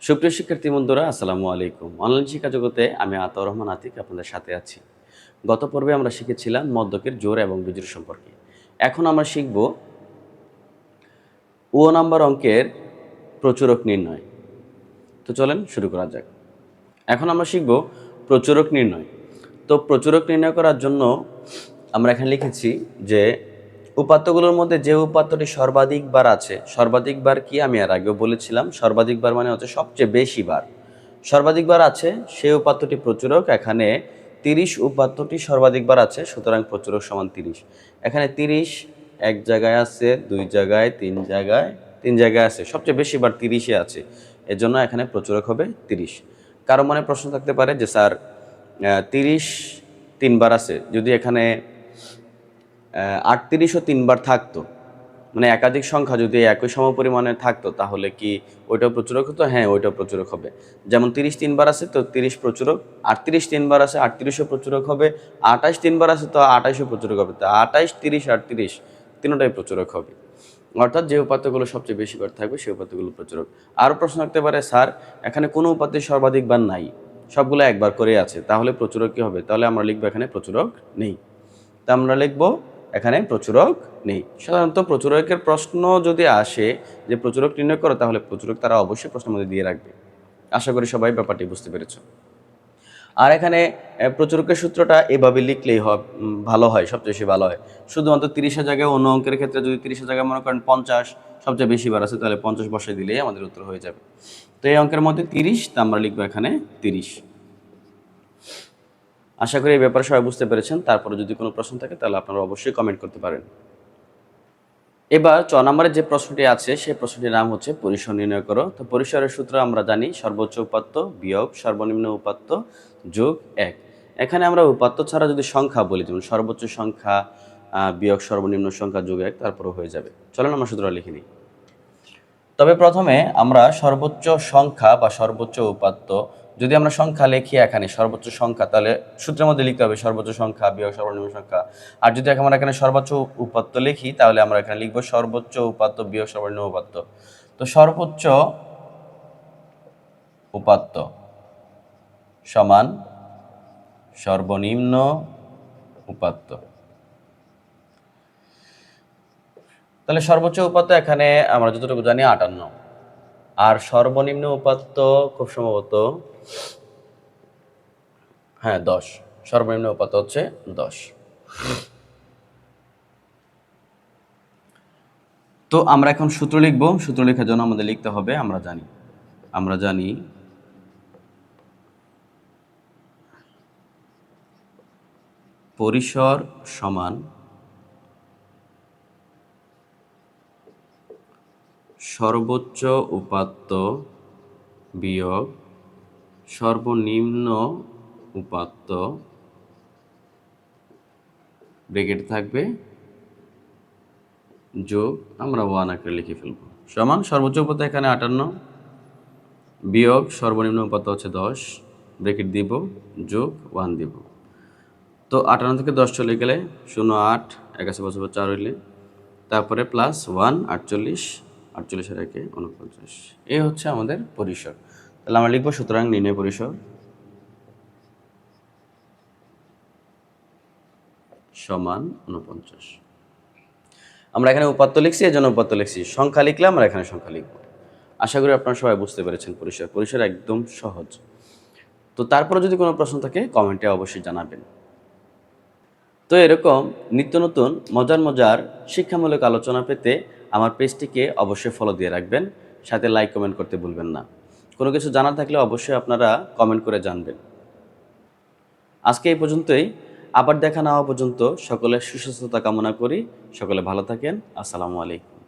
সুপ্রিয় শিক্ষার্থী বন্ধুরা, আসসালামু আলাইকুম। অনলাইন শিক্ষা জগতে আমি আতাউর রহমান আতিক আপনাদের সাথে আছি। গত পর্বে আমরা শিখেছিলাম মদ্যকের জোড় এবং বিজোড় সম্পর্কে। এখন আমরা শিখব ও নাম্বার অঙ্কের প্রচুরক নির্ণয়। তো চলেন শুরু করা যাক। এখন আমরা শিখব প্রচুরক নির্ণয়। তো প্রচুরক নির্ণয় করার জন্য আমরা এখানে লিখেছি যে উপাত্তগুলোর মধ্যে যে উপাত্তটি সর্বাধিক বার আছে, সর্বাধিক বার কি আমি এর আগেও বলেছিলাম, সর্বাধিক বার মানে হচ্ছে সবচেয়ে বেশি বার। সর্বাধিক বার আছে সেই উপাত্তটি প্রচুরক। এখানে 30 উপাত্তটি সর্বাধিক বার আছে, সুতরাং প্রচুরক সমান 30। এখানে 30 এক জায়গায় আছে, দুই জায়গায়, তিন জায়গায় আছে, সবচেয়ে বেশি বার 30-এ আছে, এজন্য এখানে প্রচুরক হবে 30। কারো মনে প্রশ্ন থাকতে পারে যে স্যার 30 তিনবার আছে, যদি এখানে 38ও তিনবার থাকতো, মানে একাধিক সংখ্যা যদি একই সমপরিমাণে থাকতো তাহলে কি ওইটাও প্রচুরক হতো? হ্যাঁ, ওইটাও প্রচুরক হবে। যেমন 30 তিনবার আছে তো 30 প্রচুরক, 38 তিনবার আছে 38ও প্রচুরক হবে, 28 তিনবার আছে তো 28ও প্রচুরক হবে। তো 28, 30, 38 তিনটাই প্রচুরক হবে। অর্থাৎ যে উপাত্তগুলো সবচেয়ে বেশি বার থাকবে সেই উপাত্তগুলো প্রচুরক। আরও প্রশ্ন থাকতে পারে, স্যার এখানে কোনো উপাত্তের সর্বাধিক বার নাই, সবগুলো একবার করে আছে, তাহলে প্রচুরক কী হবে? তাহলে আমরা লিখবো এখানে প্রচুরক নেই। তা আমরা লিখবো এখানে প্রচুরক নেই। সাধারণত প্রচুরকের প্রশ্ন যদি আসে যে প্রচুরক নির্ণয় করো, তাহলে প্রচুরক তারা অবশ্যই প্রশ্নের মধ্যে দিয়ে রাখবে। আশা করি সবাই ব্যাপারটি বুঝতে পেরেছ। আর এখানে প্রচুরকের সূত্রটা এভাবে লিখলেই ভালো হয়, সবচেয়ে বেশি ভালো হয়। শুধুমাত্র 30-এর জায়গায় অন্য অঙ্কের ক্ষেত্রে যদি 30-এর জায়গায় মনে করেন 50 সবচেয়ে বেশি বার আছে, তাহলে 50 বসাই দিলেই আমাদের উত্তর হয়ে যাবে। তো এই অঙ্কের মধ্যে 30, তা আমরা লিখবো এখানে 30। আশা করি এই ব্যাপারে সবাই বুঝতে পেরেছেন। তারপরে যদি কোনো প্রশ্ন থাকে তাহলে আপনারা অবশ্যই কমেন্ট করতে পারেন। এবার 6 নম্বরের যে প্রশ্নটি আছে সেই প্রশ্নটির নাম হচ্ছে পরিসর নির্ণয় করো। তো পরিসরের সূত্র আমরা জানি সর্বোচ্চ উপাত্ত বিয়োগ সর্বনিম্ন উপাত্ত যোগ 1। এখানে আমরা উপাত্ত ছাড়া যদি সংখ্যা বলি, যেমন সর্বোচ্চ সংখ্যা বিয়োগ সর্বনিম্ন সংখ্যা যোগ 1, তারপরে হয়ে যাবে। চলেন আমরা সূত্রটা লিখে নিই। তবে প্রথমে আমরা সর্বোচ্চ সংখ্যা বা সর্বোচ্চ উপাত্ত, যদি আমরা সংখ্যা লিখি এখানে সর্বোচ্চ সংখ্যা, তাহলে সূত্রের মধ্যে লিখতে হবে সর্বোচ্চ সংখ্যা বিয়োগ সর্বনিম্ন সংখ্যা। আর যদি আমরা এখানে সর্বোচ্চ উপাত্ত লিখি, তাহলে আমরা এখানে লিখব সর্বোচ্চ উপাত্ত বিয়োগ সর্বনিম্ন উপাত্ত। তো সর্বোচ্চ উপাত্ত সমান সর্বনিম্ন উপাত্ত। তাহলে সর্বোচ্চ উপাত্ত এখানে আমরা যতটুকু জানি 58, আর সর্বনিম্ন উপাত্ত খুব সম্ভবত 10। সর্বনিম্ন উপাত্ত হচ্ছে 10। তো আমরা এখন সূত্র লিখব। সূত্র লেখার জন্য আমাদের লিখতে হবে, আমরা জানি পরিসর সমান সর্বোচ্চ উপাত্ত বিয়োগ সর্বনিম্ন উপাত্ত, ব্র্যাকেট থাকবে, যোগ আমরা 1 আকারে লিখে ফেলব, সমান সর্বোচ্চ উপাত্ত এখানে 58 বিয়োগ সর্বনিম্ন উপাত্ত হচ্ছে 10, ব্র্যাকেট দিব, যোগ 1 দিব। তো 58 থেকে 10 চলে গেলে 0, 8, 1 আছে 4 হইলে, তারপরে প্লাস 1, 48, 48 এর 1 49। এই হচ্ছে আমাদের পরিসর। তাহলে আমরা লিখব সুতরাং নির্ণয় পরিসর সমান 49। আমরা এখানে উপাত্ত লিখছি, এজন্য উপাত্ত লিখছি। সংখ্যা লিখলে আমরা এখানে সংখ্যা লিখব। আশা করি আপনারা সবাই বুঝতে পেরেছেন পরিসর একদম সহজ। তো তারপরে যদি কোনো প্রশ্ন থাকে কমেন্টে অবশ্যই জানাবেন। তো এরকম নিত্য নতুন মজার শিক্ষামূলক আলোচনা পেতে আমার পেজটিকে অবশ্যই ফলো দিয়ে রাখবেন, সাথে লাইক কমেন্ট করতে ভুলবেন না। কোনো কিছু জানা থাকলে অবশ্যই আপনারা কমেন্ট করে জানবেন। আজকে এই পর্যন্তই। আবার দেখা না হওয়া পর্যন্ত সকলের সুস্বাস্থ্যতা কামনা করি। সকলে ভালো থাকেন। আসসালামু আলাইকুম।